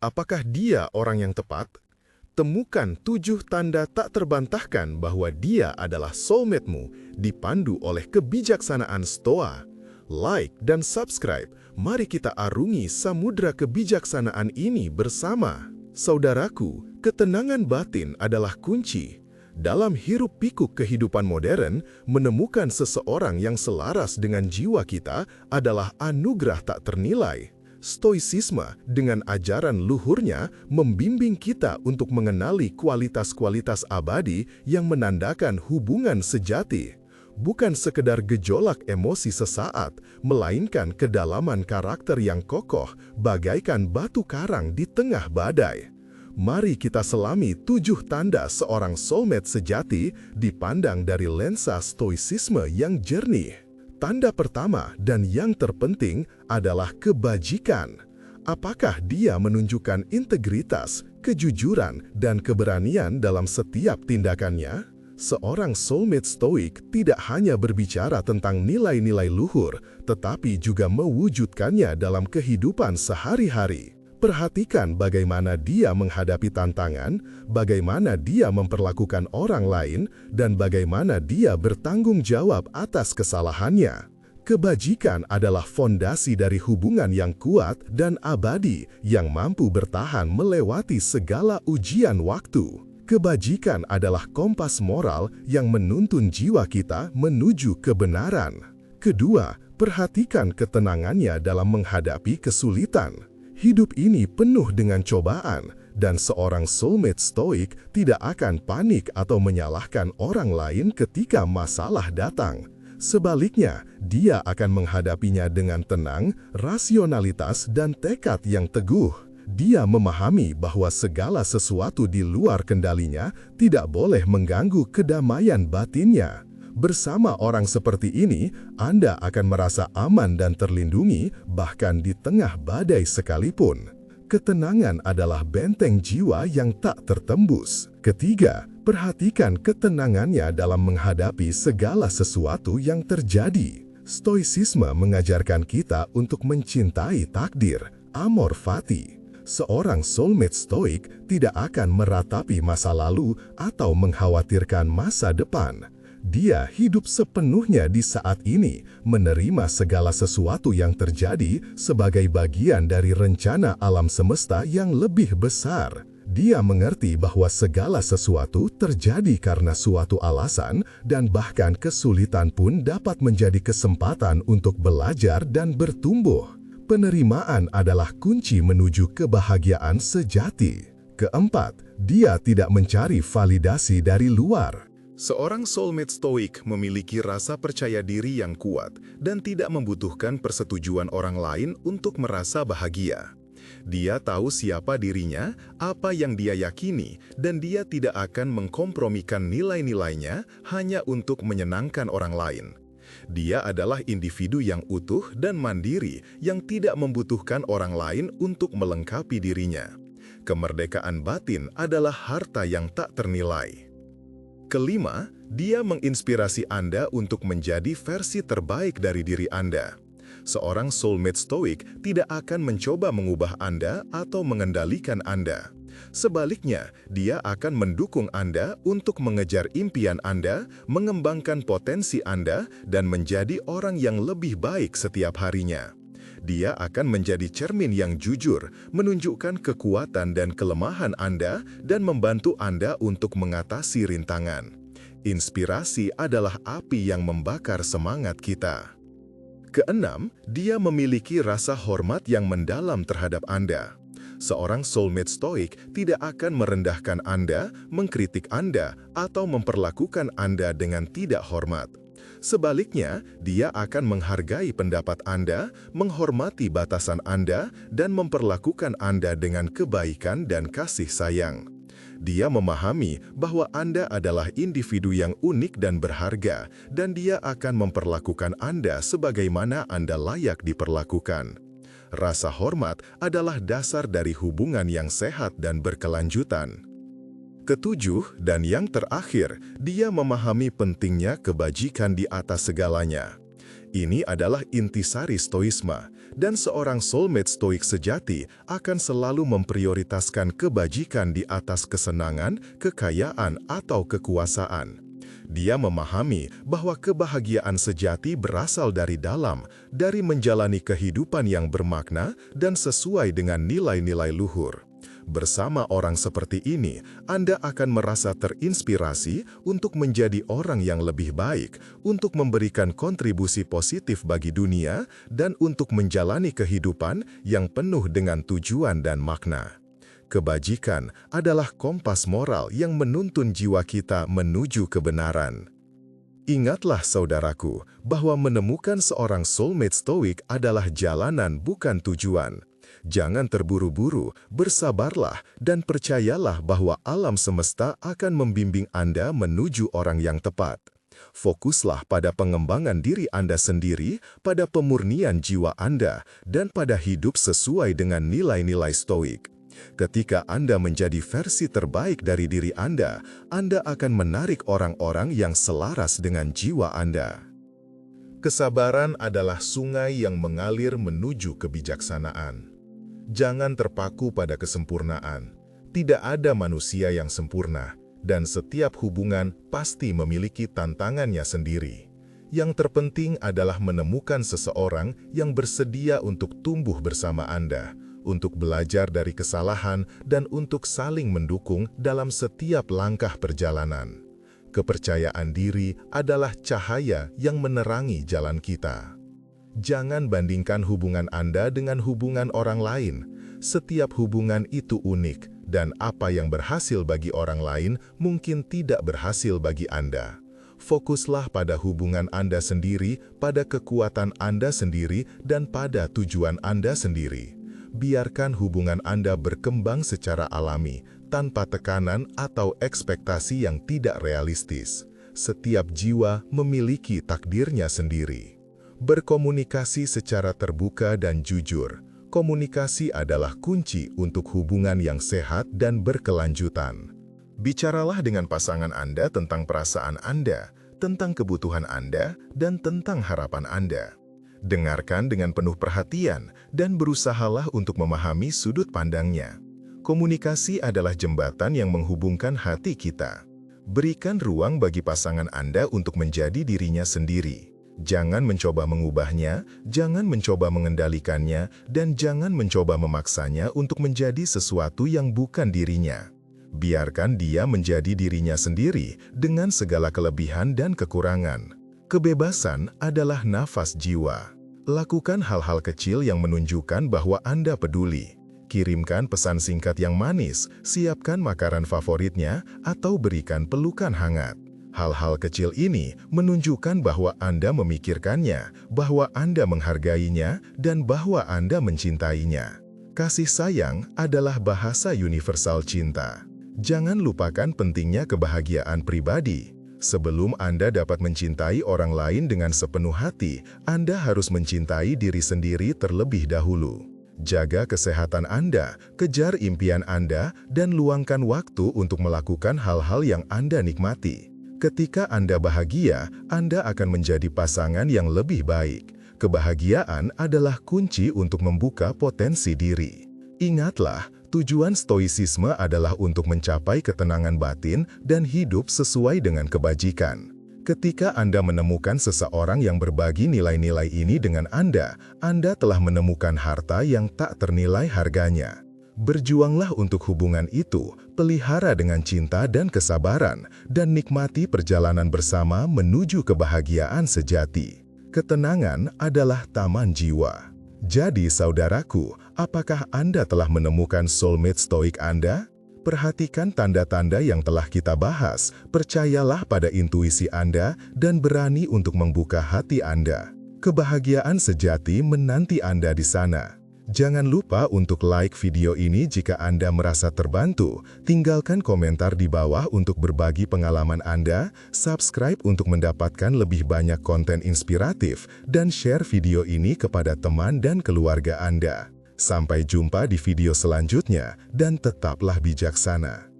Apakah dia orang yang tepat? Temukan 7 tanda tak terbantahkan bahwa dia adalah soulmate-mu, dipandu oleh kebijaksanaan Stoa. Like dan subscribe, mari kita arungi samudra kebijaksanaan ini bersama. Saudaraku, ketenangan batin adalah kunci. Dalam hiruk-pikuk kehidupan modern, menemukan seseorang yang selaras dengan jiwa kita adalah anugerah tak ternilai. Stoicisme dengan ajaran luhurnya membimbing kita untuk mengenali kualitas-kualitas abadi yang menandakan hubungan sejati. Bukan sekedar gejolak emosi sesaat, melainkan kedalaman karakter yang kokoh bagaikan batu karang di tengah badai. Mari kita selami 7 tanda seorang soulmate sejati dipandang dari lensa stoicisme yang jernih. Tanda pertama dan yang terpenting adalah kebajikan. Apakah dia menunjukkan integritas, kejujuran, dan keberanian dalam setiap tindakannya? Seorang soulmate stoik tidak hanya berbicara tentang nilai-nilai luhur, tetapi juga mewujudkannya dalam kehidupan sehari-hari. Perhatikan bagaimana dia menghadapi tantangan, bagaimana dia memperlakukan orang lain, dan bagaimana dia bertanggung jawab atas kesalahannya. Kebajikan adalah fondasi dari hubungan yang kuat dan abadi yang mampu bertahan melewati segala ujian waktu. Kebajikan adalah kompas moral yang menuntun jiwa kita menuju kebenaran. Kedua, perhatikan ketenangannya dalam menghadapi kesulitan. Hidup ini penuh dengan cobaan, dan seorang soulmate stoik tidak akan panik atau menyalahkan orang lain ketika masalah datang. Sebaliknya, dia akan menghadapinya dengan tenang, rasionalitas, dan tekad yang teguh. Dia memahami bahwa segala sesuatu di luar kendalinya tidak boleh mengganggu kedamaian batinnya. Bersama orang seperti ini, Anda akan merasa aman dan terlindungi, bahkan di tengah badai sekalipun. Ketenangan adalah benteng jiwa yang tak tertembus. Ketiga, perhatikan ketenangannya dalam menghadapi segala sesuatu yang terjadi. Stoicisme mengajarkan kita untuk mencintai takdir, amor fati. Seorang soulmate stoik tidak akan meratapi masa lalu atau mengkhawatirkan masa depan. Dia hidup sepenuhnya di saat ini, menerima segala sesuatu yang terjadi sebagai bagian dari rencana alam semesta yang lebih besar. Dia mengerti bahwa segala sesuatu terjadi karena suatu alasan, dan bahkan kesulitan pun dapat menjadi kesempatan untuk belajar dan bertumbuh. Penerimaan adalah kunci menuju kebahagiaan sejati. Keempat, dia tidak mencari validasi dari luar. Seorang soulmate stoik memiliki rasa percaya diri yang kuat dan tidak membutuhkan persetujuan orang lain untuk merasa bahagia. Dia tahu siapa dirinya, apa yang dia yakini, dan dia tidak akan mengkompromikan nilai-nilainya hanya untuk menyenangkan orang lain. Dia adalah individu yang utuh dan mandiri yang tidak membutuhkan orang lain untuk melengkapi dirinya. Kemerdekaan batin adalah harta yang tak ternilai. Kelima, dia menginspirasi Anda untuk menjadi versi terbaik dari diri Anda. Seorang soulmate stoik tidak akan mencoba mengubah Anda atau mengendalikan Anda. Sebaliknya, dia akan mendukung Anda untuk mengejar impian Anda, mengembangkan potensi Anda, dan menjadi orang yang lebih baik setiap harinya. Dia akan menjadi cermin yang jujur, menunjukkan kekuatan dan kelemahan Anda, dan membantu Anda untuk mengatasi rintangan. Inspirasi adalah api yang membakar semangat kita. Keenam, dia memiliki rasa hormat yang mendalam terhadap Anda. Seorang soulmate stoik tidak akan merendahkan Anda, mengkritik Anda, atau memperlakukan Anda dengan tidak hormat. Sebaliknya, dia akan menghargai pendapat Anda, menghormati batasan Anda, dan memperlakukan Anda dengan kebaikan dan kasih sayang. Dia memahami bahwa Anda adalah individu yang unik dan berharga, dan dia akan memperlakukan Anda sebagaimana Anda layak diperlakukan. Rasa hormat adalah dasar dari hubungan yang sehat dan berkelanjutan. Ketujuh, dan yang terakhir, dia memahami pentingnya kebajikan di atas segalanya. Ini adalah intisari stoisme. dan seorang soulmate stoik sejati akan selalu memprioritaskan kebajikan di atas kesenangan, kekayaan, atau kekuasaan. Dia memahami bahwa kebahagiaan sejati berasal dari dalam, dari menjalani kehidupan yang bermakna dan sesuai dengan nilai-nilai luhur. Bersama orang seperti ini, Anda akan merasa terinspirasi untuk menjadi orang yang lebih baik, untuk memberikan kontribusi positif bagi dunia, dan untuk menjalani kehidupan yang penuh dengan tujuan dan makna. Kebajikan adalah kompas moral yang menuntun jiwa kita menuju kebenaran. Ingatlah saudaraku, bahwa menemukan seorang soulmate stoik adalah jalanan bukan tujuan. Jangan terburu-buru, bersabarlah, dan percayalah bahwa alam semesta akan membimbing Anda menuju orang yang tepat. Fokuslah pada pengembangan diri Anda sendiri, pada pemurnian jiwa Anda, dan pada hidup sesuai dengan nilai-nilai stoik. Ketika Anda menjadi versi terbaik dari diri Anda akan menarik orang-orang yang selaras dengan jiwa Anda. Kesabaran adalah sungai yang mengalir menuju kebijaksanaan. Jangan terpaku pada kesempurnaan. Tidak ada manusia yang sempurna, dan setiap hubungan pasti memiliki tantangannya sendiri. Yang terpenting adalah menemukan seseorang yang bersedia untuk tumbuh bersama Anda, untuk belajar dari kesalahan, dan untuk saling mendukung dalam setiap langkah perjalanan. Kepercayaan diri adalah cahaya yang menerangi jalan kita. Jangan bandingkan hubungan Anda dengan hubungan orang lain. Setiap hubungan itu unik, dan apa yang berhasil bagi orang lain mungkin tidak berhasil bagi Anda. Fokuslah pada hubungan Anda sendiri, pada kekuatan Anda sendiri, dan pada tujuan Anda sendiri. Biarkan hubungan Anda berkembang secara alami, tanpa tekanan atau ekspektasi yang tidak realistis. Setiap jiwa memiliki takdirnya sendiri. Berkomunikasi secara terbuka dan jujur. Komunikasi adalah kunci untuk hubungan yang sehat dan berkelanjutan. Bicaralah dengan pasangan Anda tentang perasaan Anda, tentang kebutuhan Anda, dan tentang harapan Anda. Dengarkan dengan penuh perhatian dan berusahalah untuk memahami sudut pandangnya. Komunikasi adalah jembatan yang menghubungkan hati kita. Berikan ruang bagi pasangan Anda untuk menjadi dirinya sendiri. Jangan mencoba mengubahnya, jangan mencoba mengendalikannya, dan jangan mencoba memaksanya untuk menjadi sesuatu yang bukan dirinya. Biarkan dia menjadi dirinya sendiri dengan segala kelebihan dan kekurangan. Kebebasan adalah nafas jiwa. Lakukan hal-hal kecil yang menunjukkan bahwa Anda peduli. Kirimkan pesan singkat yang manis, siapkan makanan favoritnya, atau berikan pelukan hangat. Hal-hal kecil ini menunjukkan bahwa Anda memikirkannya, bahwa Anda menghargainya, dan bahwa Anda mencintainya. Kasih sayang adalah bahasa universal cinta. Jangan lupakan pentingnya kebahagiaan pribadi. Sebelum Anda dapat mencintai orang lain dengan sepenuh hati, Anda harus mencintai diri sendiri terlebih dahulu. Jaga kesehatan Anda, kejar impian Anda, dan luangkan waktu untuk melakukan hal-hal yang Anda nikmati. Ketika Anda bahagia, Anda akan menjadi pasangan yang lebih baik. Kebahagiaan adalah kunci untuk membuka potensi diri. Ingatlah, tujuan stoisisme adalah untuk mencapai ketenangan batin dan hidup sesuai dengan kebajikan. Ketika Anda menemukan seseorang yang berbagi nilai-nilai ini dengan Anda telah menemukan harta yang tak ternilai harganya. Berjuanglah untuk hubungan itu, pelihara dengan cinta dan kesabaran, dan nikmati perjalanan bersama menuju kebahagiaan sejati. Ketenangan adalah taman jiwa. Jadi saudaraku, apakah Anda telah menemukan soulmate stoik Anda? Perhatikan tanda-tanda yang telah kita bahas, percayalah pada intuisi Anda, dan berani untuk membuka hati Anda. Kebahagiaan sejati menanti Anda di sana. Jangan lupa untuk like video ini jika Anda merasa terbantu, tinggalkan komentar di bawah untuk berbagi pengalaman Anda, subscribe untuk mendapatkan lebih banyak konten inspiratif, dan share video ini kepada teman dan keluarga Anda. Sampai jumpa di video selanjutnya, dan tetaplah bijaksana.